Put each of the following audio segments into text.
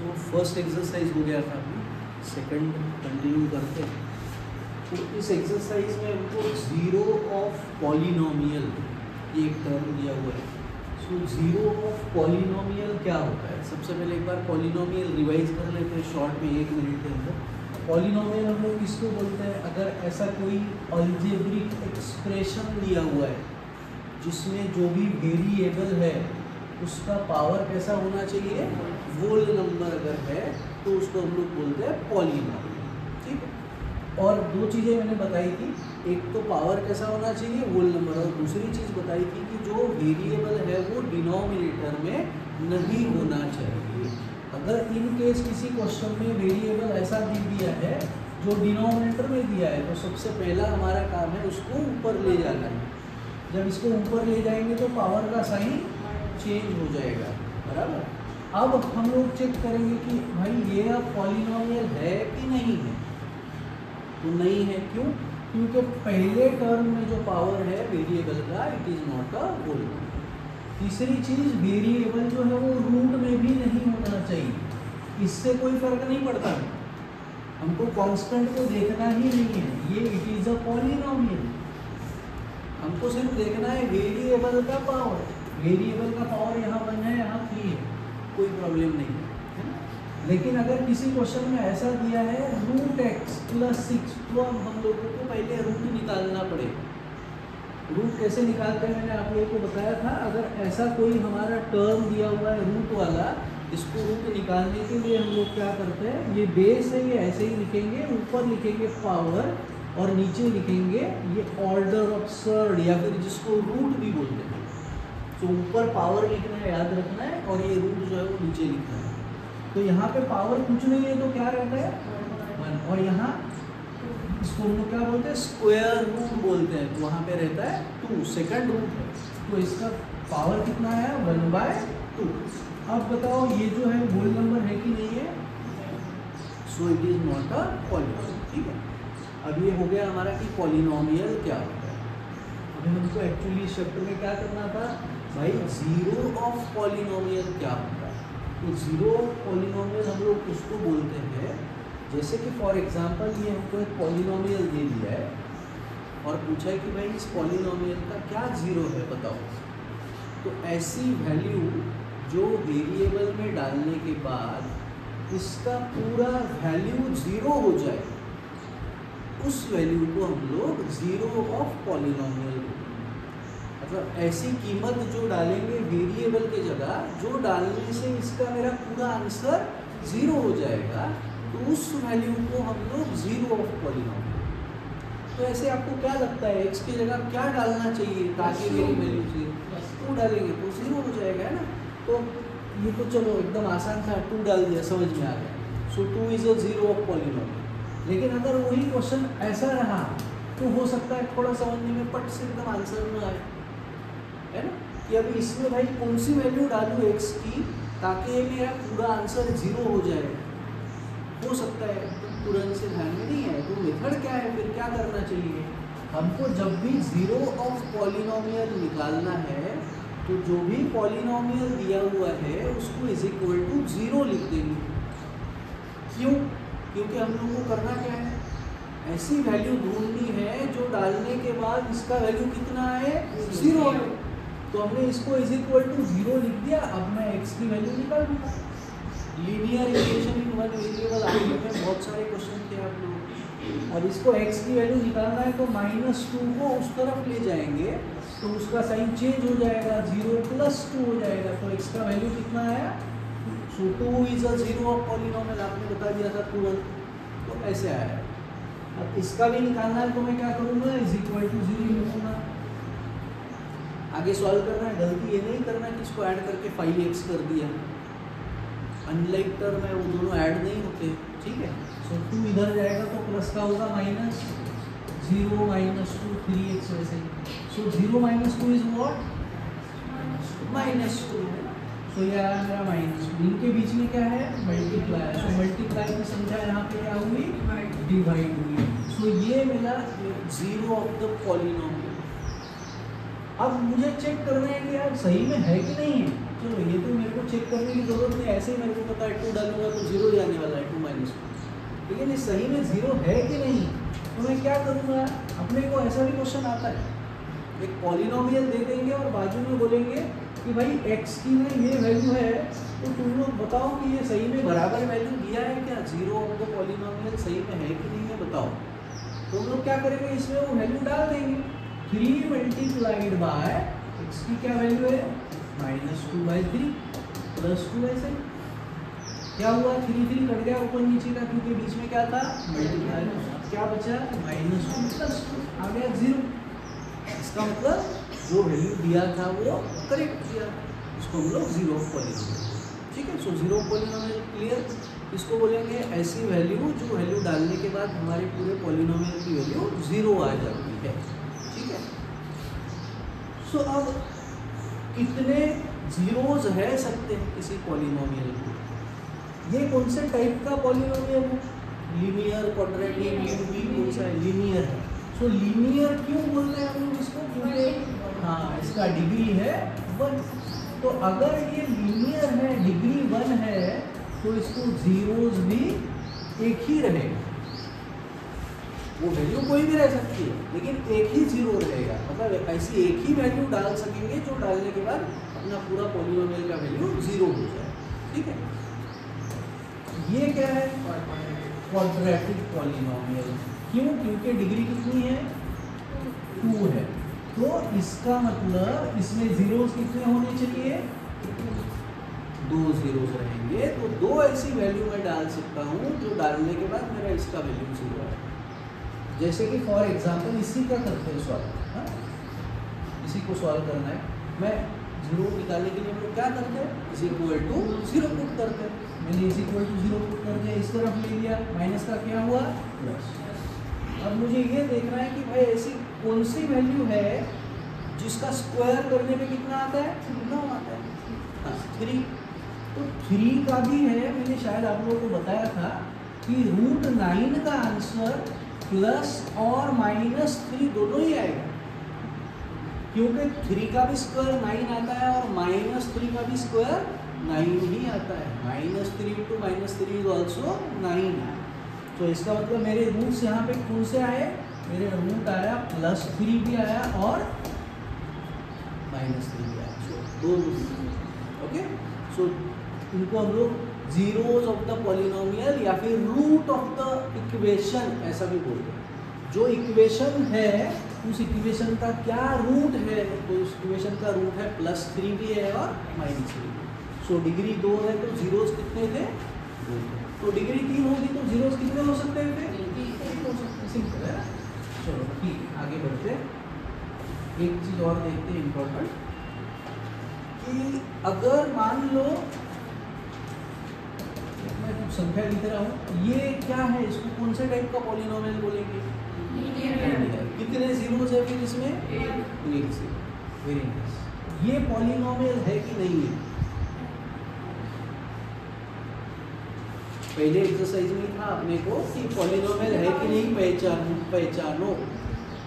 तो first exercise हो गया था, अभी सेकंड कंटिन्यू करते हैं। तो इस एक्सरसाइज में हमको ज़ीरो ऑफ पॉलिनोमियल ये एक टर्म दिया हुआ है। सो ज़ीरो ऑफ पॉलिनोमियल क्या होता है? सबसे पहले एक बार पॉलिनोमियल रिवाइज कर लेते हैं शॉर्ट में 1 मिनट के अंदर। पॉलिनोमियल हम लोग किसको बोलते हैं? अगर ऐसा कोई अलजेब्रिक एक्सप्रेशन दिया हुआ है जिसमें जो भी वेरिएबल है उसका पावर कैसा होना चाहिए, होल नंबर अगर है तो उसको हम लोग बोलते हैं पॉलिनोमियल। ठीक है। और दो चीज़ें मैंने बताई थी, एक तो पावर कैसा होना चाहिए, होल नंबर, और दूसरी चीज़ बताई थी कि जो वेरिएबल है वो डिनोमिनेटर में नहीं होना चाहिए। अगर इन केस किसी क्वेश्चन में वेरिएबल ऐसा दे दिया है जो डिनोमिनेटर में दिया है तो सबसे पहला हमारा काम है उसको ऊपर ले जाना है। जब इसको ऊपर ले जाएंगे तो पावर का साइन चेंज हो जाएगा, बराबर। अब हम लोग चेक करेंगे कि भाई ये अब पॉलिनोमियल है कि नहीं है। तो नहीं है, क्यों? क्योंकि पहले टर्म में जो पावर है वेरिएबल का, it is not a whole number. तीसरी चीज़, वेरिएबल जो है वो रूट में भी नहीं होना चाहिए, इससे कोई फर्क नहीं पड़ता। हमको कांस्टेंट को देखना ही नहीं है, ये इट इज़ अ पॉलिनोमियल। हमको सिर्फ देखना है वेरिएबल का पावर। वेरिएबल का पावर यहाँ 1 है, यहाँ 3 है, कोई प्रॉब्लम नहीं है ना। लेकिन अगर किसी क्वेश्चन में ऐसा दिया है रूट एक्स प्लस 6, तो अब हम लोगों को पहले रूट निकालना पड़ेगा। रूट कैसे निकालते हैं मैंने आप लोगों को बताया था। अगर ऐसा कोई हमारा टर्म दिया हुआ है रूट वाला, इसको रूट निकालने के लिए हम लोग क्या करते हैं, ये बेस है, ये ऐसे ही लिखेंगे, ऊपर लिखेंगे पावर और नीचे लिखेंगे ये ऑर्डर ऑफ सर्ड, या फिर जिसको रूट भी बोलते हैं। तो ऊपर पावर लिखना है, याद रखना है, और ये रूट जो है वो नीचे लिखना है। तो यहाँ पे पावर कुछ नहीं है तो क्या रहता है 1, और यहाँ इसको हम लोग क्या बोलते हैं, स्क्वायर रूट बोलते हैं, तो वहाँ पे रहता है 2, सेकंड रूट है। तो इसका पावर कितना है 1/2। अब बताओ ये जो है होल नंबर है कि नहीं है? सो it is not a polynomial. ठीक है। अब ये हो गया हमारा कि पॉलिनोमियल क्या होता है। अभी हमको एक्चुअली चैप्टर में क्या करना था भाई, ज़ीरो ऑफ पॉलिनोमियल क्या होता है। तो ज़ीरो ऑफ पॉलिनोमियल हम लोग उसको बोलते हैं, जैसे कि फॉर एग्जांपल ये हमको एक पॉलिनोमियल दे दिया है और पूछा है कि भाई इस पॉलिनोमियल का क्या ज़ीरो है बताओ। तो ऐसी वैल्यू जो वेरिएबल में डालने के बाद इसका पूरा वैल्यू 0 हो जाए, उस वैल्यू को हम लोग ज़ीरो ऑफ पॉलिनोमियल बोलते हैं। मतलब ऐसी कीमत जो डालेंगे वेरिएबल के जगह, जो डालने से इसका मेरा पूरा आंसर 0 हो जाएगा, तो उस वैल्यू को हम लोग ज़ीरो ऑफ पॉलिनोमियल। तो ऐसे आपको क्या लगता है एक्स की जगह क्या डालना चाहिए ताकि मेरी वैल्यू 0? 2 डालेंगे तो 0 हो जाएगा, है ना। तो ये तो चलो एकदम आसान था, 2 डाल दिया, समझ में आ गया। सो 2 is a zero of polynomial. लेकिन अगर वही क्वेश्चन ऐसा रहा तो हो सकता है थोड़ा समझने में पट से एकदम आंसर में आए, है ना, कि अभी इसमें भाई कौन सी वैल्यू डालूँ एक्स की ताकि मेरा पूरा आंसर 0 हो जाए। हो सकता है तुरंत से ध्यान में नहीं है, तो मेथड क्या है, फिर क्या करना चाहिए हमको? जब भी ज़ीरो ऑफ पॉलिनोमियल निकालना है तो जो भी पॉलिनोमियल दिया हुआ है उसको इज इक्वल टू 0 लिख देंगे। क्यों? क्योंकि हम लोग को करना क्या है, ऐसी वैल्यू ढूंढनी है जो डालने के बाद इसका वैल्यू कितना है 0 है। तो हमने इसको इज इक्वल टू 0 लिख दिया। अब मैं x की वैल्यू निकाल दूँगा। Linear equation in one variable आगे में बहुत सारे क्वेश्चन थे आप लोग। अब इसको x की वैल्यू निकालना है तो -2 को उस तरफ ले जाएंगे तो उसका साइन चेंज हो जाएगा, 0 + 2 हो जाएगा। तो x का वैल्यू कितना आया? सो 2 is a zero of polynomial, आपने बता दिया था तुरंत। तो ऐसे आया। अब इसका भी निकालना है तो मैं क्या करूँगा, इज इक्वल टू 0 लिखूँगा। आगे सॉल्व करना है, गलती ये नहीं करना कि इसको ऐड करके 5x कर दिया। अनलाइक टर्म है वो दोनों ऐड नहीं होते, ठीक है। सो 2 इधर जाएगा तो प्लस का होगा -0 -2 3x वैसे ही। सो 0 - 2 इज व्हाट, -2। सो ये आया मेरा -2। इनके बीच में क्या है, मल्टीप्लाई। सो मल्टीप्लाई की संख्या यहाँ पे क्या हुई, डिवाइड हुई। सो ये मेरा ज़ीरो ऑफ द पॉलिनोमियल। अब मुझे चेक करना है कि यार सही में है कि नहीं है। चलो ये तो मेरे को चेक करने की जरूरत नहीं, ऐसे ही मेरे को पता है 2 डालूंगा तो 0 ही आने वाला है, 2 माइनस 2। लेकिन ये सही में 0 है कि नहीं, तो मैं क्या करूँगा, अपने को ऐसा भी क्वेश्चन आता है, एक पॉलिनोमियल दे देंगे और बाजू में बोलेंगे कि भाई x की में ये वैल्यू है, तो तुम लोग बताओ कि ये सही में बराबर वैल्यू दिया है क्या, 0 ऑफ द पॉलिनोमियल सही में है कि नहीं है बताओ। तो हम लोग क्या करेंगे, इसमें वो वैल्यू डाल देंगे, 3 मल्टीप्लाइड बाय x की क्या वैल्यू है -2/3 प्लस 2 ऐसे क्या हुआ, 3 3 कट गया ऊपर नीचे का, क्योंकि बीच में क्या था मल्टीप्लाई, क्या बचा -2 प्लस 2 आ गया 0। इसका मतलब जो वैल्यू दिया था वो करेक्ट दिया, इसको हम लोग 0 ऑफ पॉलिनोमियल, ठीक है। सो 0 ऑफ पॉलिनोमियल क्लियर, इसको बोलेंगे ऐसी वैल्यू जो वैल्यू डालने के बाद हमारे पूरे पॉलिनोमियल की वैल्यू 0 आ जाती है, ठीक है। सो अब कितने जीरोज है सकते हैं किसी पॉलिनोमियल को, ये कौन से टाइप का पॉलिनोमियल है, लीनियर, क्वाड्रेटिक, क्यूबिक, कौन सा है, लीनियर है। सो लीनियर क्यों बोल रहे हैं हम लोग इसको, क्योंकि हाँ इसका डिग्री है 1। तो अगर ये लीनियर है, डिग्री 1 है, तो इसको जीरोज भी एक ही रहेगा, वो वैल्यू कोई भी रह सकती है लेकिन एक ही जीरो रहेगा, मतलब ऐसी एक ही वैल्यू डाल सकेंगे जो डालने के बाद अपना पूरा पॉलिनोमियल का वैल्यू 0 हो जाए, ठीक है। ये क्या है, क्वाड्रेटिक पॉलिनोमियल, क्यों, क्योंकि डिग्री कितनी है 2 है, तो इसका मतलब इसमें जीरोस कितने होने चाहिए, 2 जीरोस रहेंगे, तो 2 ऐसी वैल्यू मैं डाल सकता हूँ जो डालने के बाद मेरा इसका वैल्यू 0 है। जैसे कि फॉर एग्जांपल इसी का करते हैं सॉल्व, हाँ इसी को सॉल्व करना है, मैं 0 निकालने के लिए हम लोग क्या करते हैं, इज इक्वल टू 0 पुट करते हैं, मैंने इज इक्वल टू 0 पुट कर दिया, इस तरफ ले लिया, माइनस का क्या हुआ प्लस। अब मुझे ये देखना है कि भाई ऐसी कौन सी वैल्यू है जिसका स्क्वायर करने पे कितना आता है, 9 आता है, 3। तो 3 का भी है, मैंने शायद आप लोगों को बताया था कि √9 का आंसर प्लस और -3 दोनों ही आएगा, क्योंकि 3 का भी स्क्वायर 9 आता है और -3 का भी स्क्वायर 9 ही आता है, -3 × -3 इज ऑल्सो 9। तो इसका मतलब मेरे रूट्स यहाँ पे कौन से आए, मेरे रूट आया +3 भी आया और -3 भी आया, सो दोनों, ओके। सो इनको हम लोग जीरोज ऑफ द पॉलिनोमियल या फिर रूट ऑफ द इक्वेशन ऐसा भी बोलते हैं। जो इक्वेशन है उस इक्वेशन का क्या रूट है, तो उस इक्वेशन का रूट है +3 भी है और -3 भी। सो डिग्री 2 है तो जीरोज कितने थे, 2 थे, तो डिग्री 3 होगी तो जीरोज कितने हो सकते हैं, 1 हो सकते हैं, सिंपल है। चलो ठीक आगे बढ़ते, एक चीज़ और देखते हैं इम्पोर्टेंट, कि अगर मान लो मैं कुछ संख्या लिख रहा हूँ, ये क्या है, इसको कौन से टाइप का पॉलिनोमियल बोलेंगे, कितने जीरोस है फिर इसमें, 1 से, वेरी नाइस। ये पॉलिनोमियल है कि नहीं है, पहले एक्सरसाइज में था अपने को कि पॉलिनोमियल है कि नहीं पहचानो,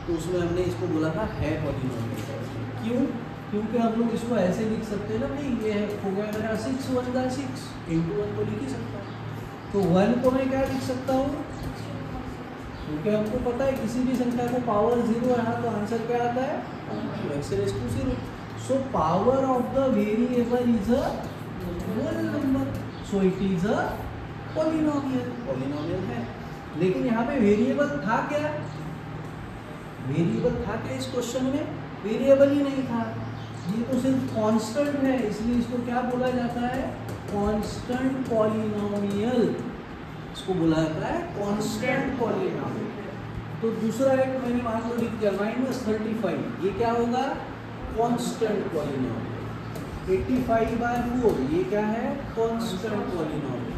तो उसमें हमने इसको बोला था है पॉलिनोमियल। क्यों, क्योंकि हम लोग इसको ऐसे लिख सकते हैं ना, भाई ये हो गया मेरा 6 × 1 = 6, × 1 तो लिख ही सकता हूँ, तो 1 को मैं क्या लिख सकता हूँ, क्योंकि हमको पता है किसी भी संख्या को पावर 0 रहा तो आंसर क्या आता है, x⁻0। So power of the variable is a whole number, so it is a polynomial है। लेकिन यहाँ पे वेरिएबल था क्या, वेरिएबल था क्या इस क्वेश्चन में, वेरिएबल ही नहीं था, ये तो सिर्फ कांस्टेंट है, इसलिए इसको क्या बोला जाता है, कांस्टेंट पॉलिनोमियल, इसको बोला जाता है कांस्टेंट पॉलिनोमियल। तो दूसरा एक मैंने मान लो लिख दिया -35, ये क्या होगा, कांस्टेंट पॉलिनोमियल। 85/4 ये क्या है, constant polynomial.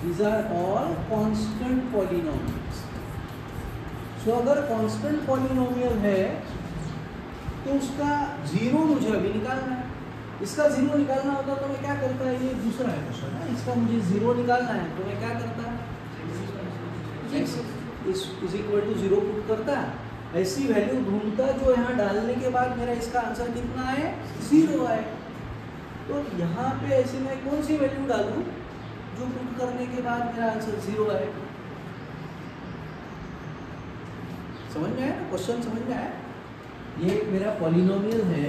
These are all constant polynomials. So अगर constant polynomial है तो उसका 0 मुझे अभी निकालना है, इसका 0 निकालना होता तो मैं क्या करता है, ये दूसरा है क्वेश्चन है, इसका मुझे 0 निकालना है तो मैं क्या करता, इज इक्वल टू 0 पुट करता, ऐसी वैल्यू ढूंढता जो यहाँ डालने के बाद मेरा इसका आंसर कितना है, 0 आए। तो यहाँ पे ऐसे मैं कौन सी वैल्यू डालूं जो पुट करने के बाद मेरा आंसर 0 आए? समझ में आया? क्वेश्चन समझ में आया? ये मेरा पॉलिनोमियल है,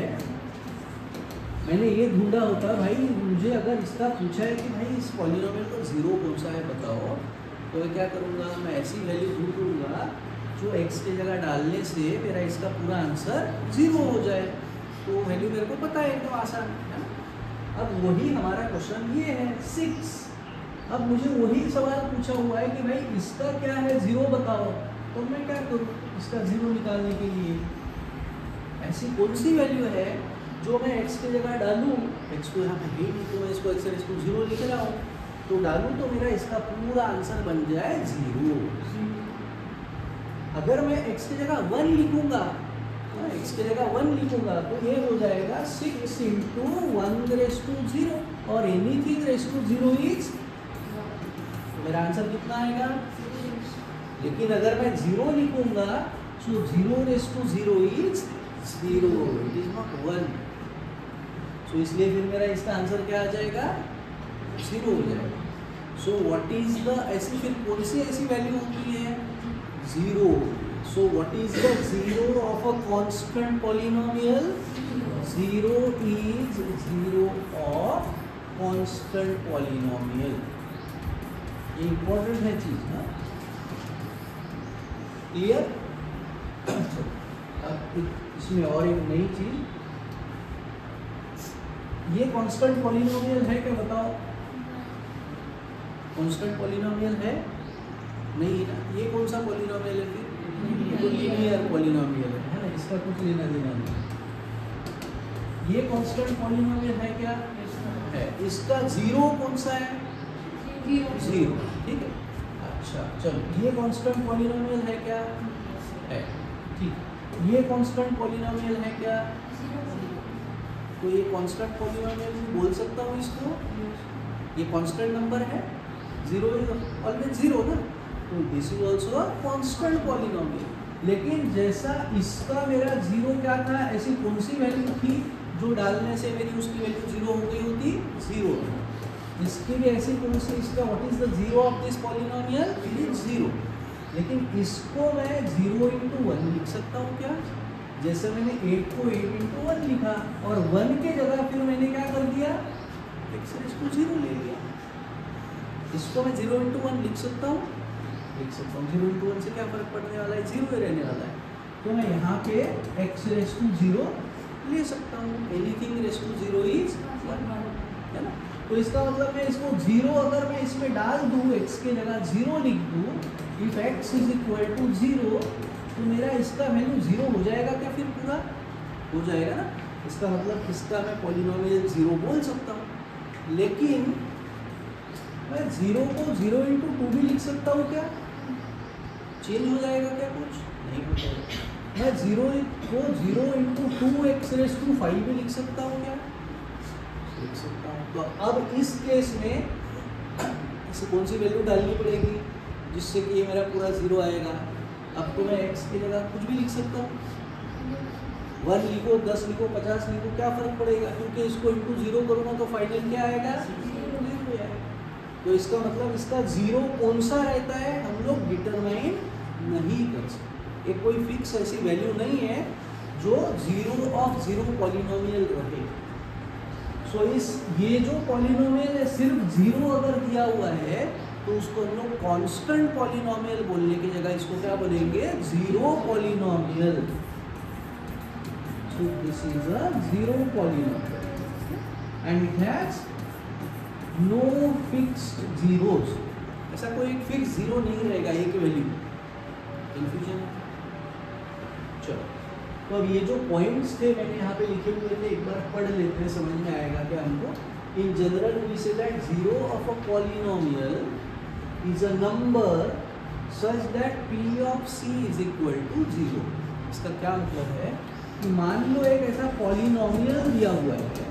मैंने ये ढूंढा होता भाई, मुझे अगर इसका पूछा है कि भाई इस पॉलिनोमियल का 0 कौन सा है बताओ, तो मैं क्या करूँगा, मैं ऐसी वैल्यू ढूंढूंगा जो x की जगह डालने से मेरा इसका पूरा आंसर 0 हो जाए। तो वैल्यू मेरे को पता है, एकदम आसान है ना। अब वही हमारा क्वेश्चन ये है 6। अब मुझे वही सवाल पूछा हुआ है कि भाई इसका क्या है 0 बताओ, तो मैं क्या करूँ इसका 0 निकालने के लिए? ऐसी कौन सी वैल्यू है जो मैं x की जगह डालूँ, x को यहाँ पे है नहीं तो मैं इसको x रेज़ टू 0 लिख रहा हूँ, तो डालूँ तो मेरा इसका पूरा आंसर बन जाए 0। अगर मैं x की जगह 1 लिखूंगा, x की जगह 1 लिखूंगा तो ये हो जाएगा 6 इंटू 1 रेज़ टू 0, और एनीथिंग रेज़ टू 0 इज, तो मेरा आंसर कितना आएगा? लेकिन अगर मैं 0 लिखूंगा तो 0 raise to 0 is 0, it is not 1। So इसलिए फिर मेरा इसका आंसर क्या आ जाएगा? 0 हो जाएगा। सो व्हाट इज द, ऐसी फिर कौन सी ऐसी वैल्यू होती है? 0। So what is the 0 of a constant polynomial? 0 is 0 of constant polynomial. ये इंपॉर्टेंट है चीज ना, क्लियर? अब इसमें और एक नई चीज, ये कांस्टेंट पॉलिनोमियल है क्या बताओ? कांस्टेंट पॉलिनोमियल है नहीं है ना। ये कौन सा पॉलिनोमियल है फिर? तो लीनियर पॉलिनोमियल है ना, इसका कुछ लेना देना नहीं। ये कांस्टेंट पॉलिनोमियल है क्या? है। इसका 0 कौन सा है? 0, ठीक है। अच्छा चलो, ये कांस्टेंट पॉलिनोमियल है क्या? है, ठीक। ये कांस्टेंट पॉलिनोमियल है क्या? तो ये कांस्टेंट पॉलिनोमियल बोल सकता हूँ इसको, ये कांस्टेंट नंबर है, 0 इज ऑलवेज 0 ना, तो this is also a constant polynomial. लेकिन जैसा इसका मेरा 0 क्या था, ऐसी कौन सी वैल्यू थी जो डालने से मेरी उसकी वैल्यू 0 हो गई होती? 0। इसकी भी ऐसी कौन सी, इसका what is the 0 of this polynomial? It is 0। लेकिन इसको मैं 0 इंटू 1 लिख सकता हूँ क्या? जैसे मैंने 8 को 8 इंटू 1 लिखा, और 1 के जगह फिर मैंने क्या कर दिया, x रेज़ टू 0 ले लिया। इसको मैं 0 इंटू 1 लिख सकता हूँ, 0 इंटू 1 से क्या फर्क पड़ने वाला है? 0 ही रहने वाला है। तो मैं यहाँ पे x रेज़ टू 0 ले सकता हूँ, एनीथिंग रेज़ टू 0 इज 1, है ना। तो इसका मतलब मैं इसको 0 अगर मैं इसमें डाल दूँ, x के जगह 0 लिख दूँ, if x is equal to 0, तो मेरा इसका वैल्यू 0 हो जाएगा क्या? फिर पूरा हो जाएगा ना। इसका मतलब इसका मैं पॉलिनोमियल 0 बोल सकता हूँ। लेकिन मैं 0 को 0 इंटू 2 भी लिख सकता हूँ क्या? चेंज हो जाएगा क्या? कुछ नहीं हो जाएगा। मैं 0 को 0 इंटू 2x रेज़ टू 5 भी लिख सकता हूँ क्या? लिख सकता हूँ। तो अब इस केस में इसे कौन सी वैल्यू डालनी पड़ेगी जिससे कि ये मेरा पूरा 0 आएगा? अब तो मैं x की जगह कुछ भी लिख सकता हूँ, 1 लिखो, 10 लिखो, 50 लिखो, क्या फ़र्क पड़ेगा? क्योंकि इसको इंटू 0 करूँगा तो फाइनल क्या आएगा? 0 आएगा। तो इसका मतलब इसका 0 कौन सा रहता है हम लोग डिटरमाइन नहीं कर सकते। एक कोई फिक्स ऐसी वैल्यू नहीं है जो 0 ऑफ 0 पॉलिनोमियल रहे। सो ये जो पॉलिनोमियल है सिर्फ 0 अगर दिया हुआ है तो उसको हम लोग कांस्टेंट पॉलिनोमियल बोलने की जगह इसको क्या बोलेंगे? 0 polynomial. So this is a 0 polynomial and it has no fixed zeros. ऐसा कोई एक फिक्स 0 नहीं रहेगा एक वैल्यू। कंफ्यूजन है? चलो, तो अब ये जो पॉइंट्स थे मैंने यहाँ पे लिखे हुए थे, एक बार पढ़ लेते हैं, समझ में आएगा क्या हमको। In general we say that 0 of a polynomial is a number such that p of c is equal to 0। इसका क्या मतलब है कि मान लो एक ऐसा पॉलिनोमियल दिया हुआ है,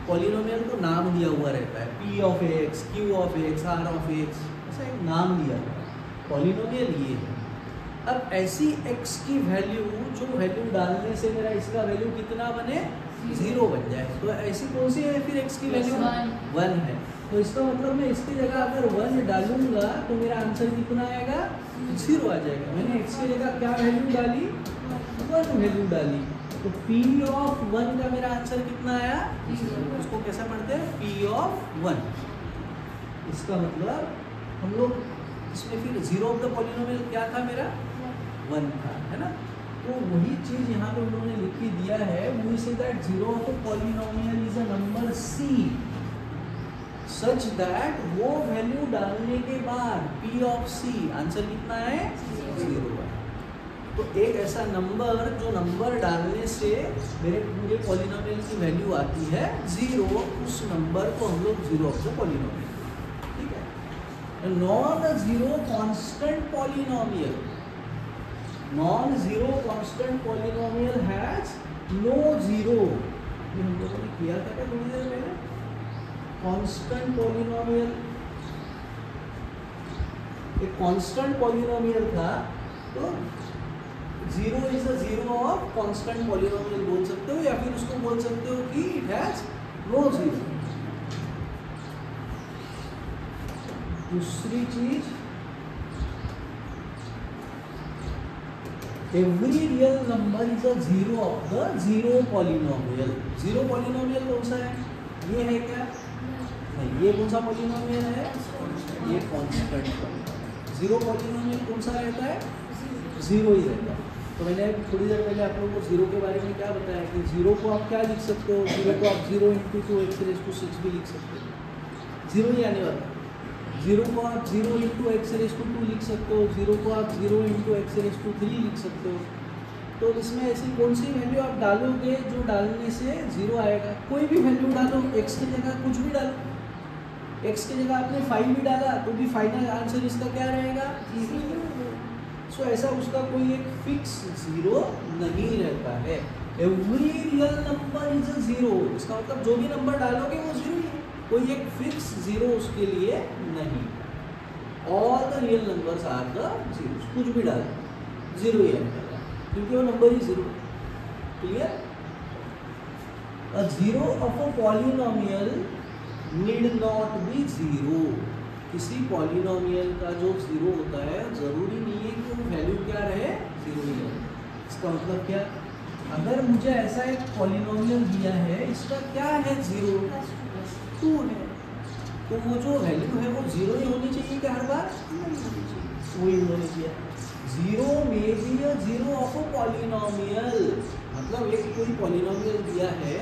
पॉलिनोमियल को नाम दिया हुआ रहता है, p of x, q of x, r of x, ऐसा एक नाम दिया हुआ है। पॉलिनोमियल ये है। अब ऐसी x की वैल्यू जो वैल्यू डालने से मेरा इसका वैल्यू कितना बने? 0 बन जाए। तो ऐसी कौन सी है फिर x की वैल्यू 1 है। तो इसका मतलब मैं इसकी जगह अगर 1 डालूंगा तो मेरा आंसर कितना आएगा 0 आ जाएगा। मैंने x की जगह क्या वैल्यू डाली 1 वैल्यू डाली तो P ऑफ 1 का मेरा आंसर कितना आया 0। इसको कैसा पढ़ते हैं P ऑफ 1। इसका मतलब हम लोग इसमें फिर 0 ऑफ द पॉलिनोमियल क्या था मेरा 1 था, है ना। तो वही चीज यहाँ पे उन्होंने लिख के दिया है, we say that 0 of a polynomial is a number C such that वो वैल्यू डालने के बाद P ऑफ C आंसर कितना है 0। तो एक ऐसा नंबर जो नंबर डालने से मेरे पूरे पॉलिनोमियल की वैल्यू आती है 0, उस नंबर को हम लोग 0 ऑफ द पॉलिनोमियल, ठीक है। Non zero constant polynomial, non zero constant polynomial has no zero. ये हम लोगों ने किया था क्या थोड़ी देर पहले। कांस्टेंट पॉलिनोमियल एक कांस्टेंट पॉलिनोमियल था तो 0 is a 0 of constant polynomial बोल सकते हो, या फिर उसको बोल सकते हो कि इट हैज नो जीरो। दूसरी चीज every real number is a 0 of the 0 polynomial. 0 polynomial कौन सा है, ये है क्या नहीं, ये कौन सा पॉलिनोमियल है, ये कांस्टेंट। 0 पॉलिनोमियल कौन सा रहता है 0 ही रहता है। तो मैंने थोड़ी देर पहले आप लोगों को 0 के बारे में क्या बताया कि 0 को आप क्या लिख सकते हो, 0 को आप 0 × 2x⁻6 भी लिख सकते हो, 0 ही आने वाला। 0 को आप 0 × x⁻2 लिख सकते हो, 0 को आप 0 × x⁻3 लिख सकते हो। तो इसमें ऐसी कौन सी वैल्यू आप डालोगे जो डालने से 0 आएगा। कोई भी वैल्यू डालो, x की जगह कुछ भी डालो, x की जगह आपने 5 भी डाला तो भी फाइनल आंसर इसका क्या रहेगा 0। सो ऐसा उसका कोई एक फिक्स 0 नहीं रहता है। Every real number is a 0, इसका मतलब जो भी नंबर डालोगे वो 0 ही है, कोई एक फिक्स 0 उसके लिए नहीं। All the real numbers are the 0, कुछ भी डालो 0 ही है क्योंकि वो नंबर ही 0। Clear. A 0 of a polynomial need not be 0। किसी पॉलिनोमियल का जो 0 होता है जरूरी नहीं है कि वो वैल्यू क्या रहे 0 ही रहे। इसका मतलब क्या, अगर मुझे ऐसा एक पॉलिनोमियल दिया है, इसका क्या है 0 2 है, तो वो जो वैल्यू है वो 0 ही होनी चाहिए क्या हर बार नहीं होनी चाहिए। वही उन्होंने किया 0 में be a 0 of a polynomial. मतलब एक कोई पॉलिनोमियल दिया है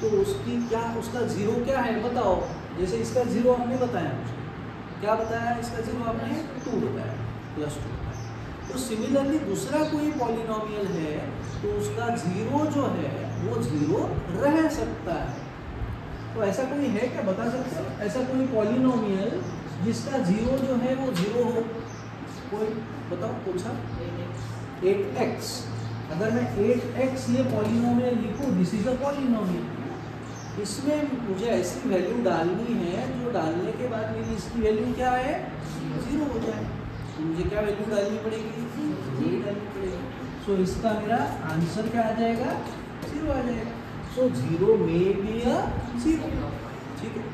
तो उसकी क्या, उसका 0 क्या है बताओ। जैसे इसका 0 आपने बताया, मुझे क्या बताया, इसका 0 आपने 2 बताया +2। तो सिमिलरली दूसरा कोई पॉलिनोमियल है तो उसका 0 जो है वो 0 रह सकता है। तो ऐसा कोई है क्या, बता सकते हो ऐसा कोई पॉलिनोमियल जिसका 0 जो है वो 0 हो, कोई बताओ कौन सा। 8x, अगर मैं 8x ये पॉलिनोमियल लिखूं, दिस इज अ पॉलिनोमियल, इसमें मुझे ऐसी वैल्यू डालनी है जो डालने के बाद मेरी इसकी वैल्यू क्या है 0 हो जाए। तो मुझे क्या वैल्यू डालनी पड़ेगी 0 डालनी पड़ेगी। सो इसका मेरा आंसर क्या आ जाएगा 0 आ जाएगा। सो 0 में बी अ 0, ठीक है।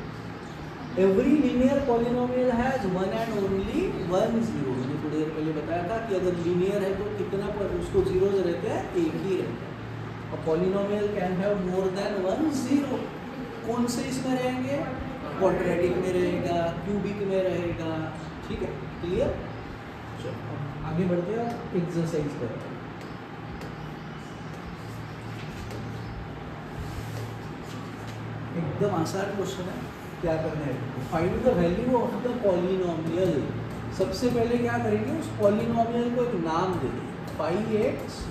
Every linear polynomial has 1 and only 1 0। मैंने थोड़ी देर पहले बताया था कि अगर लीनियर है तो कितना पर उसको 0 रहते हैं, एक ही रहता है। A polynomial can have more than 1 0। कौन से इसमें रहेंगे, क्वाड्रेटिक में रहेगा, क्यूबिक में रहेगा, ठीक है। क्लियर। चलो आगे बढ़ते हैं, एक्सरसाइज करते हैं। एकदम आसान क्वेश्चन है। क्या करना है, find the value of the polynomial. सबसे पहले क्या करेंगे, उस पॉलिनोमियल को एक नाम दे देंगे 5x -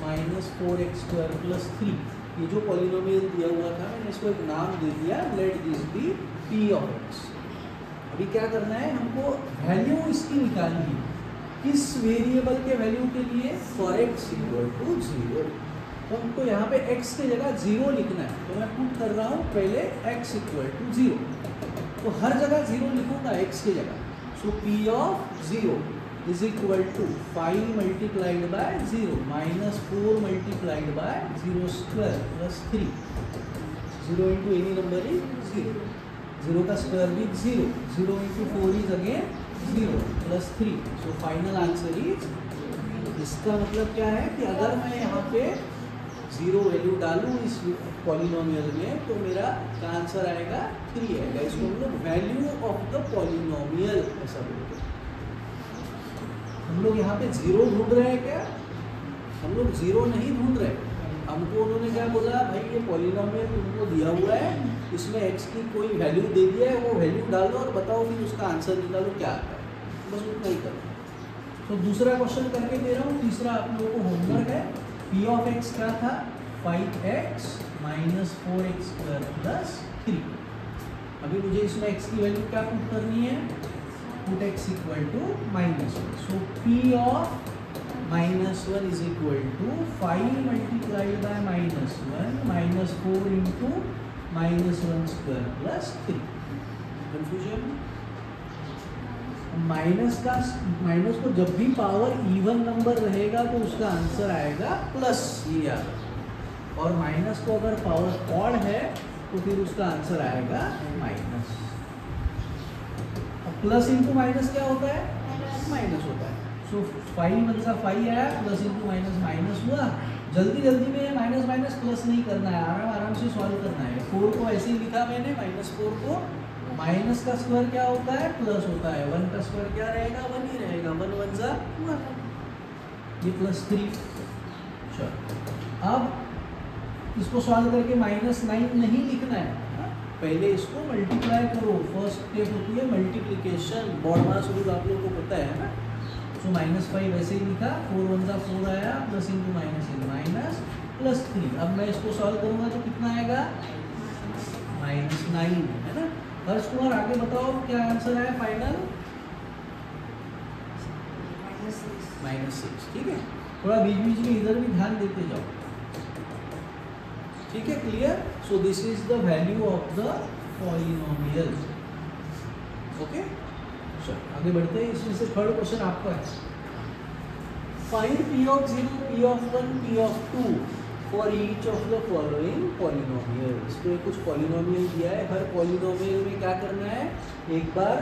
4x² + 3। ये जो पॉलिनोमियल दिया हुआ था मैंने इसको एक नाम दे दिया, let this be P of x। अभी क्या करना है, हमको वैल्यू इसकी निकालनी है। किस वेरिएबल के वैल्यू के लिए, फॉर x = 0। तो हमको यहाँ पे x की जगह 0 लिखना है, तो मैं पुट कर रहा हूँ पहले x = 0। तो हर जगह 0 लिखूंगा x की जगह। सो P of 0 is equal to 5 multiplied by 0 minus 4 multiplied by 0 square plus 3। 0 into any number is 0, 0 का स्क्वायर भी 0, 0 into 4 is again 0 plus 3, so final answer is, इसका मतलब क्या है कि अगर मैं यहाँ पे 0 वैल्यू डालूँ इस पॉलिनोमियल में तो मेरा आंसर आएगा 3 आएगा। इसको हम लोग वैल्यू ऑफ द पॉलिनोमियल ऐसा बोलते हैं। हम लोग यहाँ पे 0 ढूंढ रहे हैं क्या? हम लोग 0 नहीं ढूंढ रहे, हमको उन्होंने क्या बोला, भाई ये पॉलिनोमियल तुमको दिया हुआ है, इसमें x की कोई वैल्यू दे दिया है, वो वैल्यू डालो और बताओ फिर उसका आंसर निकालो क्या आता है, बस उतना ही करो। तो दूसरा क्वेश्चन करके दे रहा हूँ, तीसरा आप लोगों को होमवर्क है। p ऑफ x क्या था? 5x minus 4x square plus 3। अभी मुझे इसमें x की वैल्यू क्या पुट करनी है? Put x equal to -1। So p of -1 is equal to 5 multiplied by -1 minus 4 into -1 square plus 3। Confusion? Minus को जब भी पावर इवन नंबर रहेगा तो उसका आंसर आएगा प्लस, ये याद, और माइनस को अगर पावर ऑड है तो फिर उसका आंसर आएगा माइनस। अब प्लस इंटू माइनस क्या होता है? माइनस होता है। सो 5 × 5 आया, प्लस इंटू माइनस माइनस हुआ। जल्दी जल्दी में माइनस माइनस प्लस नहीं करना है, आराम आराम से सॉल्व करना है। 4 को ऐसे ही लिखा मैंने, -4 को, माइनस का स्क्वायर क्या होता है? प्लस होता है। 1 का स्क्वायर क्या रहेगा? 1 ही रहेगा। 1 1 जा 1, ये +3। चलो अब इसको सॉल्व करके -9 नहीं लिखना है, पहले इसको मल्टीप्लाई करो। फर्स्ट स्टेप होती है मल्टीप्लिकेशन, बॉड मास रूल आप लोगों को पता है ना। सो -5 वैसे ही लिखा, 4 1 जा 4 आया, प्लस इंटू माइनस +3। अब मैं इसको सॉल्व करूंगा तो कितना आएगा? -9, है ना। हर्ष कुमार आगे बताओ क्या आंसर है फाइनल? -6। ठीक है, थोड़ा बीच बीच में इधर भी ध्यान देते जाओ। ठीक है, clear? So this is the value of the polynomial. Okay, चलो आगे बढ़ते हैं। इसमें से थर्ड क्वेश्चन आपका है, find p of 0, p of 1, p of 2 for each of the following polynomial. इसमें कुछ पॉलिनोमियल दिया है, हर पॉलिनोमियल में क्या करना है? एक बार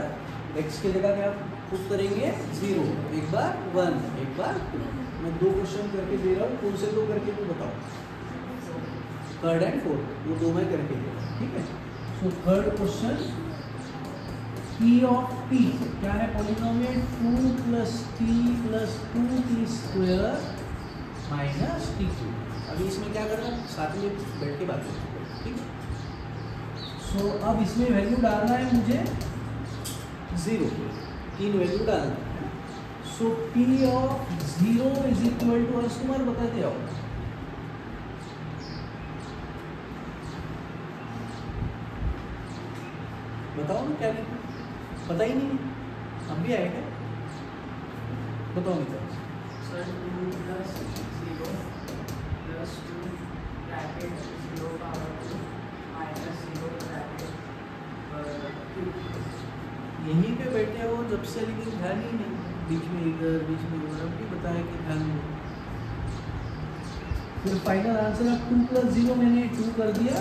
x की जगह क्या पुट करेंगे? 0, एक बार 1, एक बार 2। मैं 2 क्वेश्चन करके दे रहा हूँ, कौन से 2 करके तो बताओ? थर्ड एंड फोर्थ, वो 2 मैं करके दे रहा हूँ। ठीक है, so third question, p of p क्या है? Polynomial 2 + t + 2t square minus t3। अभी इसमें क्या करना है? साथ में बैठ के बात करें, ठीक है। सो अब इसमें वैल्यू डालना है मुझे 0, 3 वैल्यू डालना है। So p of 0 is equal to, Harsh Kumar बताते आओ, बताओ ना क्या लिखा? पता ही नहीं, अब भी आएगा, बताओ मित्र। Sir 2 + 0 + 2 bracket 0 power 2 -0 bracket 2। यहीं पे बैठे हो जब से, लेकिन ध्यान ही नहीं, बीच में इधर बीच में उधर। अब भी बताया कि ध्यान दो। फिर फाइनल आंसर अब 2 + 0 मैंने 2 कर दिया,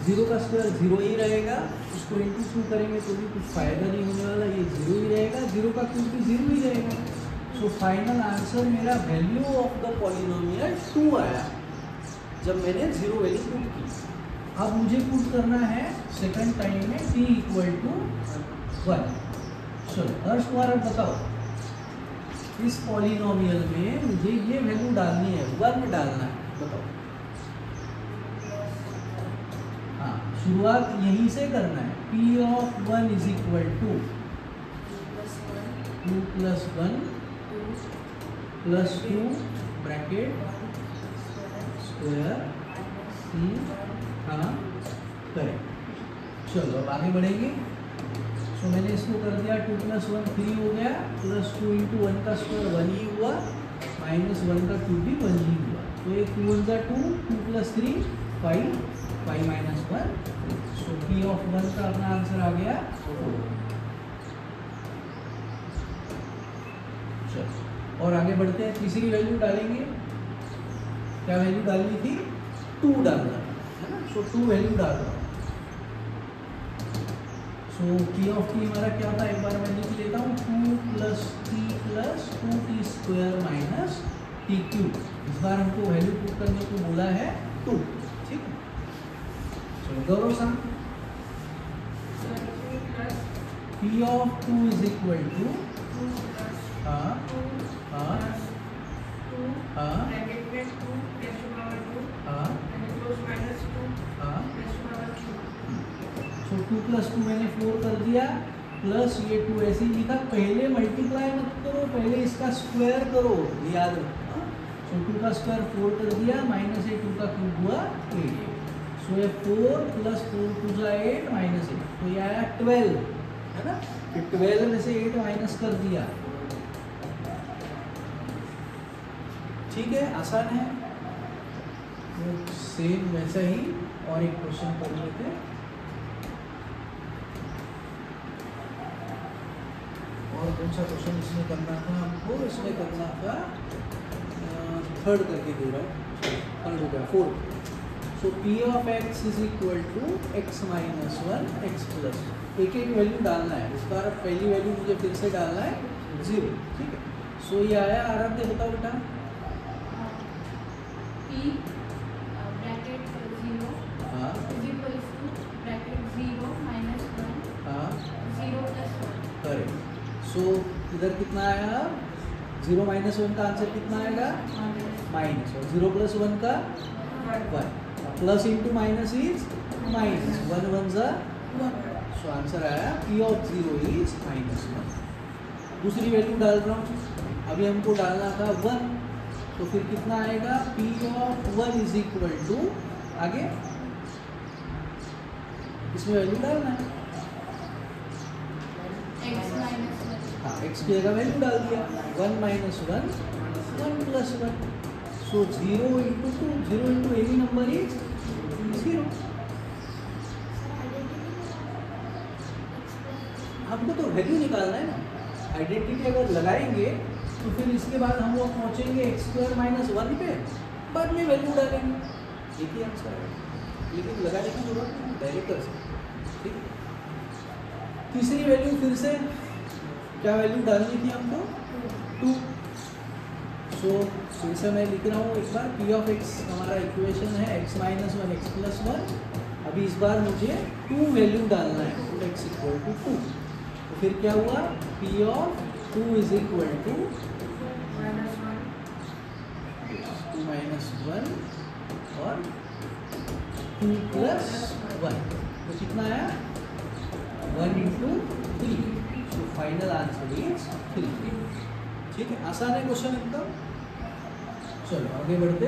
0 का स्क्वायर 0 ही रहेगा, उसको इंटू 2 करेंगे तो भी कुछ फायदा नहीं होने वाला, ये 0 ही रहेगा, 0 का क्यूब भी 0 ही रहेगा। सो फाइनल आंसर मेरा वैल्यू ऑफ द पॉलिनोमियल 2 आया जब मैंने 0 वैल्यू पुट की। अब मुझे पुट करना है सेकंड टाइम में t = 1। चलो हर्ष कुमार अब बताओ, इस पॉलिनोमियल में मुझे ये वैल्यू डालनी है, 1 डालना है, बताओ। हाँ, शुरुआत यहीं से करना है। p of 1 is equal to 2 + 1 + 2 bracket square 3। हाँ करें, चलो अब आगे बढ़ेंगे। सो मैंने इसको कर दिया, 2 + 1 3 हो गया, +2 × 1 का स्क्वायर 1 ही हुआ, -1 का क्यूब भी 1 ही हुआ। तो ये 2 × 2, 2 + 3 5, 5 - 1। सो p ऑफ 1 का अपना आंसर आ गया 4। चलो और आगे बढ़ते हैं, तीसरी वैल्यू डालेंगे। क्या वैल्यू डालनी थी? 2 डालना है ना। सो 2 वैल्यू डाल रहा हूँ। सो p ऑफ t हमारा क्या था, एक बार मैं लिख लेता हूँ 2 + t + 2t square minus t cube. इस बार हमको वैल्यू पुट करने को बोला है 2, ठीक है। चलो गौरव सा p of 2 is equal to हाँ हाँ हाँ सो 2 + 2 मैंने 4 कर दिया, प्लस ये 2 ऐसे ही लिखा। पहले मल्टीप्लाई मत करो, पहले इसका स्क्वायर करो, याद रखो। सो 2 का स्क्वायर 4 कर दिया, माइनस 2 का क्यूब हुआ 8। सो ये 4 + 4 2 8 -8, तो ये आया 12, है ना। फिर 12 में से 8 माइनस कर दिया, ठीक है, आसान है। तो सेम वैसा ही और एक क्वेश्चन कर लेते हैं। और कौन सा क्वेश्चन इसमें करना था हमको, इसमें करना था थर्ड करके दे रहा हूँ, थर्ड हो गया 4। So p of x is equal to x - 1 x plus, एक वैल्यू डालना है। इस बार पहली वैल्यू मुझे फिर से डालना है 0, ठीक है। सो ये आया, आराध्य बताओ बेटा। p ब्रैकेट 0 हाँ इज इक्वल टू ब्रैकेट 0 - 1 हाँ 0 + 1। करेक्ट। सो इधर कितना आया, 0 - 1 का आंसर कितना आएगा, माइनस, और 0 + 1 का 1, plus into minus is minus, 1 1 ज़ा 1। सो आंसर आया p ऑफ 0 इज -1। दूसरी वैल्यू डाल रहा हूँ, अभी हमको डालना था 1, तो फिर कितना आएगा, p of 1 is equal to, आगे इसमें वैल्यू डालना है, x - 1 हाँ x की जगह वैल्यू डाल दिया, 1 - 1 1 + 1। सो 0 × 2, 0 × एनी नंबर इज 0। हमको तो वैल्यू निकालना है ना, आइडेंटिटी अगर लगाएंगे तो फिर इसके बाद हम लोग पहुँचेंगे x² - 1 पे, बाद में वैल्यू डालेंगे, एक ही आंसर है, लेकिन लगाने की जरूरत नहीं, डायरेक्ट कर सकते, ठीक है। तीसरी वैल्यू फिर से क्या वैल्यू डालनी थी हमको, 2। सो फिर से मैं लिख रहा हूँ एक बार, p ऑफ x हमारा इक्वेशन है x - 1 x + 1। अभी इस बार मुझे 2 वैल्यू डालना है, तो x = 2। तो फिर क्या हुआ, p of 2 is equal to 2 - 1 और 2 + 1, तो कितना आया, 1 × 3। सो फाइनल आंसर इज 3, ठीक है। आसान है क्वेश्चन एकदम। चलो आगे बढ़ते।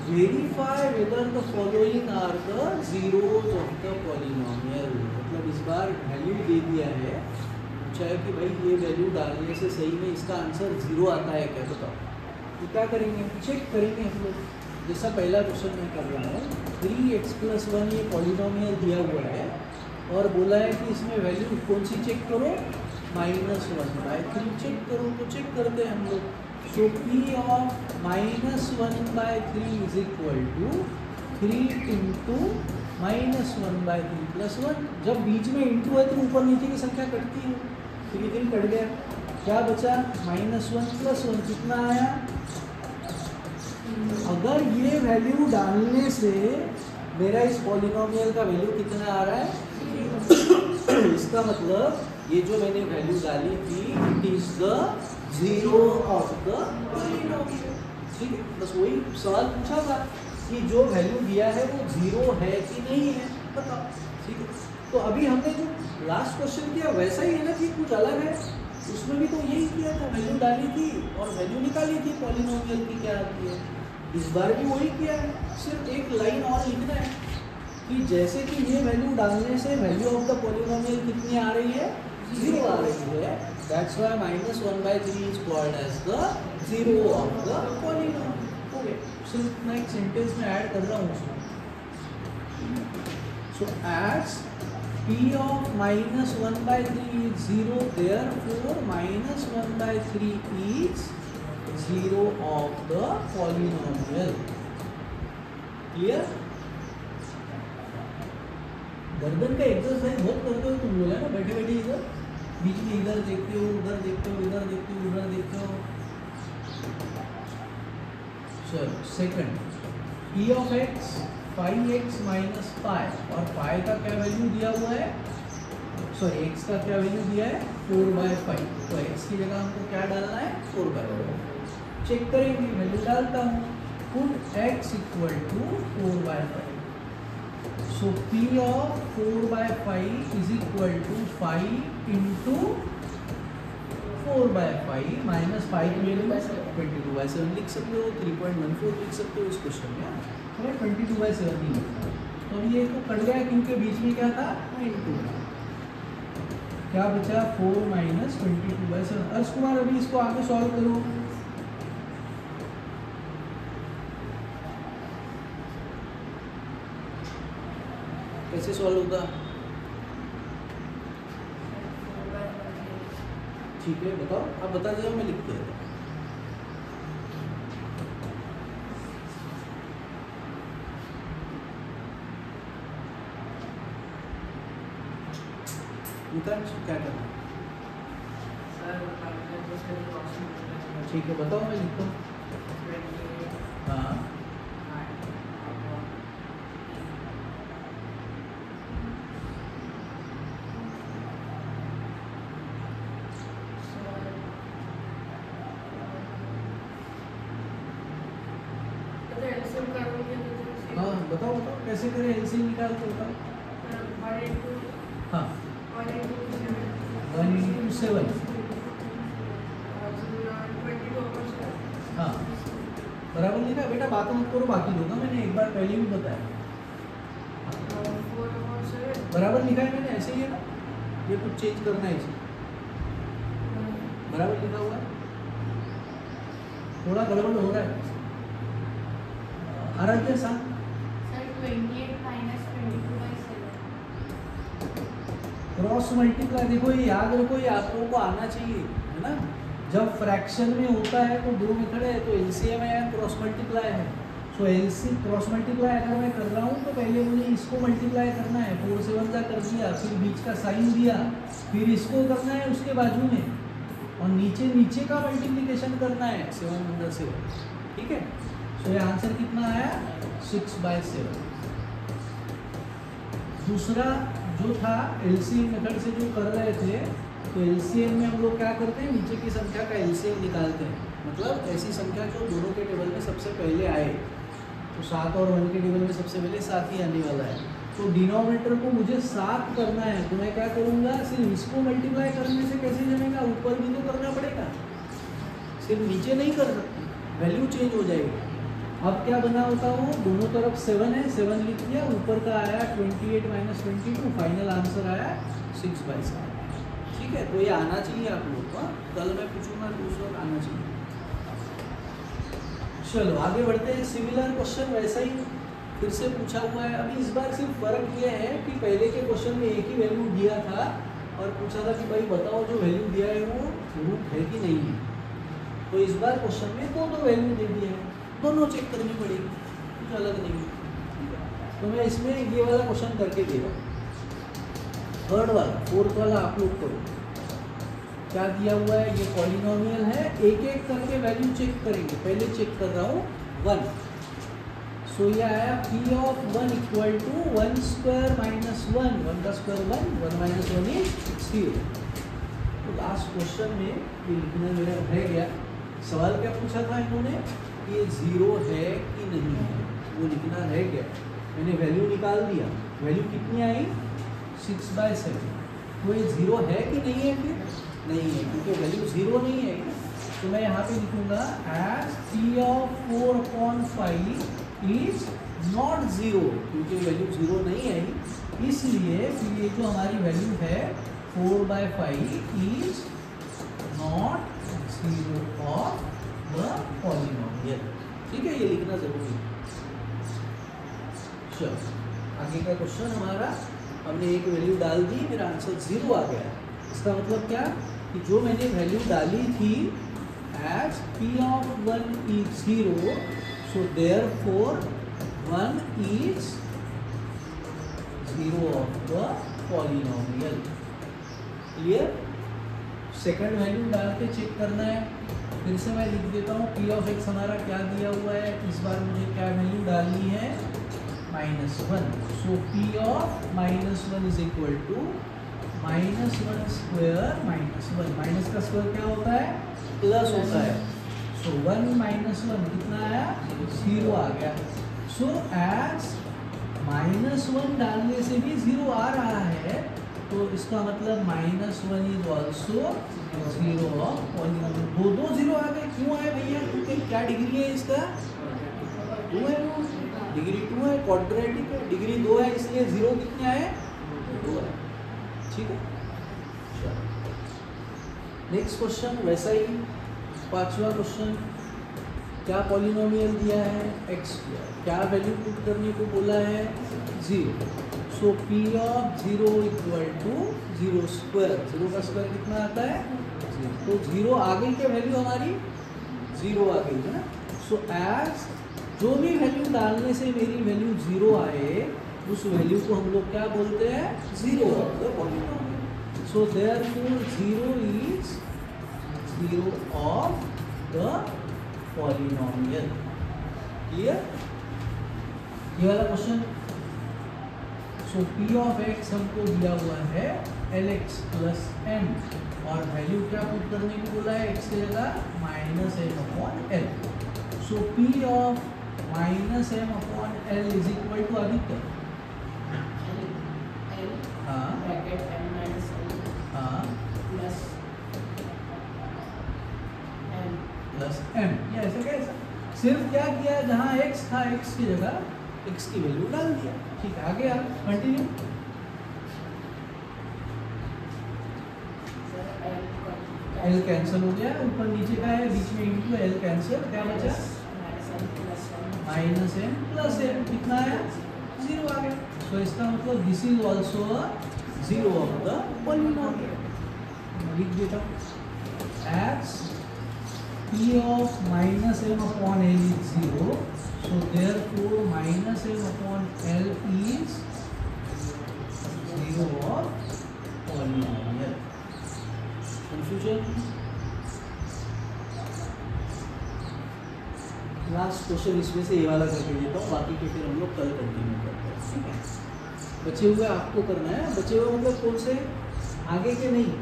Verify whether the following are the zeros of the polynomial. मतलब इस बार वैल्यू दे दिया है, पूछा है कि भाई ये वैल्यू डालने से सही में इसका आंसर 0 आता है क्या, बताओ। तो क्या करेंगे, चेक करेंगे हम लोग, जैसा पहला क्वेश्चन मैं कर रहा हूँ। 3x + 1 ये पॉलिनोमियल दिया हुआ है और बोला है कि इसमें वैल्यू कौन सी चेक करो, -1/3 चेक करो। तो चेक करते हैं हम लोग। So p of -1/3 is equal to 3 × -1/3 + 1। जब बीच में इंटू है तो ऊपर नीचे की संख्या कटती है, 3 कट गया, क्या बचा, -1 + 1, कितना आया। अगर ये वैल्यू डालने से मेरा इस पॉलिनोमियल का वैल्यू कितना आ रहा है, इसका मतलब ये जो मैंने वैल्यू डाली थी, it is the 0 of the polynomial, ठीक है। बस वही सवाल पूछा था कि जो वैल्यू दिया है वो 0 है कि नहीं है, बताओ, ठीक है। तो अभी हमने जो लास्ट क्वेश्चन किया वैसा ही है ना, कि कुछ अलग है, उसमें भी तो यही किया था, वैल्यू डाली थी और वैल्यू निकाली थी पॉलिनोमियल की क्या आती है। इस बार भी वही किया है, सिर्फ एक लाइन और लिखना है कि जैसे कि ये वैल्यू डालने से वैल्यू ऑफ द पॉलिनोमियल कितनी आ रही है, 0 आ रही है। That's why -1/3 is called as the 0 of the polynomial. Okay, सिर्फ मैं एक सेंटेंस में ऐड कर रहा हूँ उसमें। So as p of -1/3 is 0, therefore -1/3 is 0 of the polynomial. Clear? गर्दन का एक्सरसाइज बहुत करते हो तुम लोग, है ना? बैठे बैठे इधर बीच में इधर देखते हो, उधर देखते हो, इधर देखते हो, उधर देखते हो. चलो second, p of x 5x minus pi, और पाई का क्या वैल्यू दिया हुआ है, सॉरी x का क्या वैल्यू दिया है 4/5. तो x की जगह हमको क्या डालना है 4/5. चेक करेंगे, वैल्यू डालता हूँ. Put x equal to 4/5. So p of 4/5 is equal to 5 into 4/5 minus 5 की वैल्यू 22/7 लिख सकते हो, 3.14 लिख सकते हो इस क्वेश्चन में. तो 22/7 नहीं लिखा. तो अब ये तो कट गया क्योंकि बीच में क्या था इनटू. क्या बचा 4 माइनस 22/7. अर्श कुमार अभी इसको आगे सॉल्व करो. कैसे सॉल्व होगा? ठीक है बताओ, आप बता दो, मैं लिख देता हूँ. क्या करना? ठीक है बताओ, मैं लिखता हूँ. हाँ हाँ बताओ बताओ कैसे करें, एलसीएम निकाल के बताओ. हाँ 1/7. हाँ बराबर लिखा बेटा, बात मत करो बाकी लोग, मैंने एक बार पहले भी बताया. बराबर लिखा है मैंने, ऐसे ही है ना, ये कुछ चेंज करना है इसे. बराबर लिखा हुआ है, थोड़ा गड़बड़ हो रहा है. आराध्य सांग. Sir 28 minus 22/7. क्रॉस मल्टीप्लाई, देखो ये याद रखो, ये आप लोगों को आना चाहिए, है ना? जब फ्रैक्शन में होता है तो दो मेथड है, तो एलसीएम है या क्रॉस मल्टीप्लाई है. सो एलसी क्रॉस मल्टीप्लाई अगर मैं कर रहा हूँ तो पहले मुझे इसको मल्टीप्लाई करना है, 4 7 का कर दिया, फिर बीच का साइन दिया, फिर इसको करना है उसके बाजू में, और नीचे नीचे का मल्टीप्लिकेशन करना है 7/7. ठीक है. सो ये आंसर कितना आया 6/7. दूसरा जो था एलसीएम मेथड से जो कर रहे थे, तो एलसीएम में हम लोग क्या करते हैं, नीचे की संख्या का एलसीएम निकालते हैं. मतलब ऐसी संख्या जो दोनों के टेबल में सबसे पहले आए. तो 7 और 1 के टेबल में सबसे पहले 7 ही आने वाला है. तो डिनोमिनेटर को मुझे 7 करना है, तो मैं क्या करूँगा, सिर्फ इसको मल्टीप्लाई करने से कैसे जमेगा, ऊपर भी तो करना पड़ेगा, सिर्फ नीचे नहीं कर सकते, वैल्यू चेंज हो जाएगी. अब क्या बना होता हूँ, दोनों तरफ 7 है, 7 लिख दिया, ऊपर का आया 28 माइनस 22, फाइनल आंसर आया 6/7. ठीक है. तो ये आना चाहिए आप लोग को, कल मैं पूछूंगा दूसरा आना चाहिए. चलो आगे बढ़ते हैं. सिमिलर क्वेश्चन वैसा ही फिर से पूछा हुआ है. अभी इस बार सिर्फ फर्क ये है कि पहले के क्वेश्चन में एक ही वैल्यू दिया था और पूछा था कि भाई बताओ जो वैल्यू दिया है वो रूट है कि नहीं है. तो इस बार क्वेश्चन में दो वैल्यू दे दिया है, दोनों चेक करनी पड़ेगी, कुछ अलग नहीं है. तो मैं इसमें ये वाला क्वेश्चन करके दे रहा हूँ. थर्ड वाला, फोर्थ वाला आप लोग करो. क्या दिया हुआ है, ये पॉलिनोमियल है, एक एक करके वैल्यू चेक करेंगे. पहले चेक कर रहा हूँ 1. सो ये आया p of 1 equal to 1 square minus 1, 1 का स्क्वायर 1, 1 माइनस 1 इज 0. तो लास्ट क्वेश्चन में ये लिखना मेरा रह गया. सवाल क्या पूछा था इन्होंने, ये 0 है कि नहीं है, वो लिखना रह गया. मैंने वैल्यू निकाल दिया, वैल्यू कितनी आई 6/7. तो ये 0 है कि नहीं है, फिर नहीं है क्योंकि वैल्यू 0 नहीं है. तो मैं यहाँ पे लिखूंगा as p of 4/5 is not 0, क्योंकि वैल्यू 0 नहीं आई, इसलिए फिर ये जो हमारी वैल्यू है 4/5 is not 0 of the polynomial. ठीक है, ये लिखना जरूरी है. चलो आगे का क्वेश्चन हमारा, हमने एक वैल्यू डाल दी, मेरा आंसर 0 आ गया. इसका मतलब क्या कि जो मैंने वैल्यू डाली थी as p of 1 is 0, so therefore 1 is 0 of the polynomial. Clear? Second value डाल के चेक करना है. फिर से मैं लिख देता हूँ p ऑफ x हमारा क्या दिया हुआ है. इस बार मुझे क्या वैल्यू डालनी है, -1. So p of -1 is equal to -1 square -1. Minus का स्क्वायर क्या होता है, प्लस होता है. सो 1 -1 कितना आया, 0 आ गया. सो एज -1 डालने से भी 0 आ रहा है, तो इसका मतलब -1 इज ऑल्सो 0 ऑफ पॉलीनोमियल. दो 0 आ गए. क्यों आए भैया, क्योंकि क्या डिग्री है इसका, 2 है. वो डिग्री 2 है, क्वाड्रेटिक है. डिग्री 2 है, इसलिए 0 कितने आए, 2 है. ठीक है. नेक्स्ट क्वेश्चन वैसा ही, पांचवा क्वेश्चन. क्या पॉलीनोमियल दिया है, x स्क्वायर. क्या वैल्यू पुट करने को बोला है, 0. So p of 0 equal to 0 square. 0 का स्क्वायर कितना आता है, 0. तो 0 आ गई क्या वैल्यू हमारी, 0 आ गई है ना. सो एज जो भी वैल्यू डालने से मेरी वैल्यू 0 आए, उस वैल्यू को हम लोग क्या बोलते हैं, 0 of the polynomial. So therefore 0 is 0 of the polynomial. Clear? ये वाला question. So p of x हमको दिया हुआ है lx प्लस m, और वैल्यू क्या पुट करने को बोला है, x की जगह -m/l. So p of -m/l is equal to Aditya. हाँ ब्रैकेट m minus l हाँ plus m. Plus m. ये ऐसा कैसा, सिर्फ क्या किया, जहाँ x था x की जगह x की वैल्यू डाल दिया. ठीक है, आगे आप कंटिन्यू. l कैंसिल हो गया, ऊपर नीचे का है, बीच में इंटू l कैंसिल, क्या बचा, -m प्लस m. कितना आया, 0 आ गया. सो इसका मतलब this is also 0 of the polynomial. लिख देता हूँ, as p of -m/l is 0, so therefore -m/l is 0 of polynomial. Confusion? Last question इसमें से ये वाला करके देता हूँ, बाकी के फिर हम लोग कल कंटिन्यू करते हैं. ठीक है, बचे हुए आपको करना है. बचे हुए मतलब कौन से, आगे के नहीं.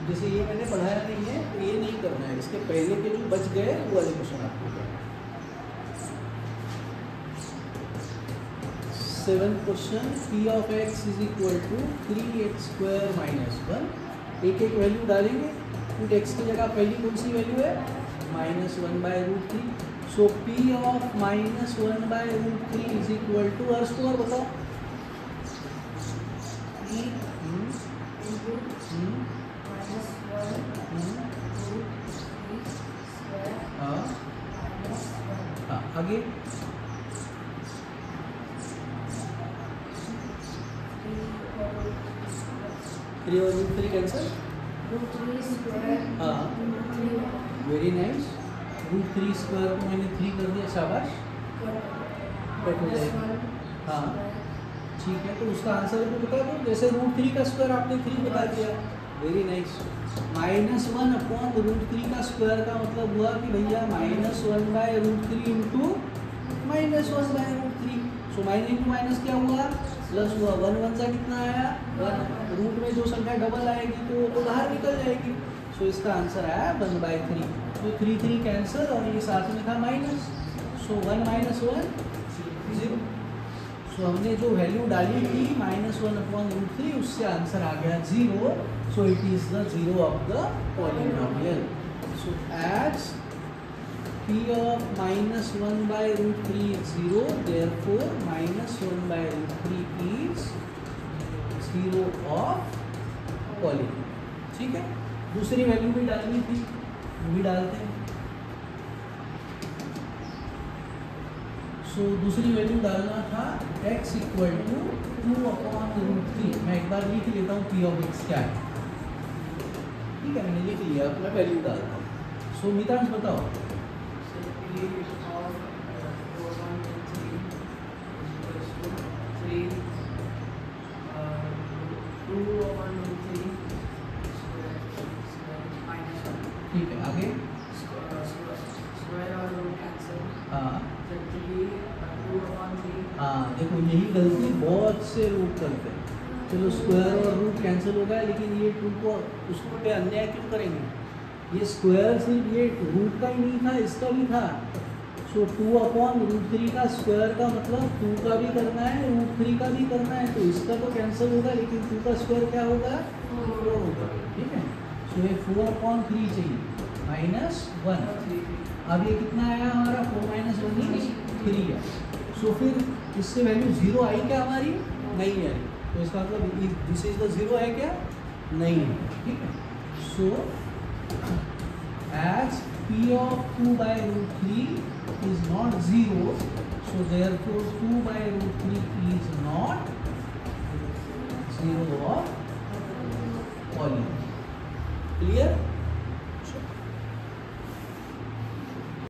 जैसे ये मैंने पढ़ाया नहीं है तो ये नहीं करना है. इसके पहले के जो बच गए वो वाले क्वेश्चन आपको करना है. 7th question. p of x is equal to 3x square -1. एक एक वैल्यू डालेंगे. पुट x की जगह पहली कौन सी वैल्यू है, -1/√3. So p of -1/√3 is equal to, अर्स को और बताओ, 3 into हाँ हाँ आगे. 3 और √3 कैंसिल. हाँ वेरी नाइस. √3 स्क्वायर को मैंने 3 कर दिया, शाबाश. कट हो जाएगा. हाँ ठीक है, तो उसका आंसर को बता दो. जैसे √3 का स्क्वायर आपने 3 बता दिया, वेरी नाइस. -1/√3 का स्क्वायर का मतलब हुआ कि भैया -1/√3 into -1/√3. So minus into minus क्या हुआ, प्लस हुआ. 1 1 सा कितना आया, 1. रूट में जो संख्या डबल आएगी तो वो तो बाहर निकल जाएगी. सो इसका आंसर आया 1/3. तो 3 3 कैंसिल, और ये साथ में था माइनस. सो 1 - 1 0. सो हमने जो वैल्यू डाली थी -1/√3, उससे आंसर आ गया 0. So it is the 0 of the polynomial. So as p of -1/√3 is 0, therefore -1/√3 is 0 of polynomial. ठीक है, दूसरी वैल्यू भी डालनी थी, वो भी डालते हैं. सो दूसरी वैल्यू डालना था x इक्वल टू 2/√3. मैं एक बार लिख लेता हूँ p of x क्या है. ठीक है, मैंने लिख लिया, अब मैं वैल्यू डालता हूँ. सो मितांश बताओ। ठीक है, आगे। हाँ हाँ, देखो यही गलती बहुत से रूट करते हैं। चलो स्क्वायर और रूट कैंसिल हो गया, लेकिन ये 2 को उसको पे अन्याय क्यों करेंगे? ये स्क्वायर सिर्फ ये रूट का ही नहीं था, इसका भी था। सो 2/√3 का स्क्वायर का मतलब 2 का भी करना है, √3 का भी करना है, तो इसका तो कैंसिल होगा, लेकिन 2 का स्क्वायर क्या होगा? 4 होगा। ठीक है, सो ये 4/3 चाहिए -1। अब ये कितना आया हमारा? 4 - 1 is 3 है। सो फिर इससे वैल्यू 0 आई क्या हमारी? नहीं आई। तो इसका मतलब दिस इज द 0 है क्या? नहीं है। ठीक है, सो as P of 2/√3 is not 0, so therefore 2/√3 is not 0 of polynomial. Clear?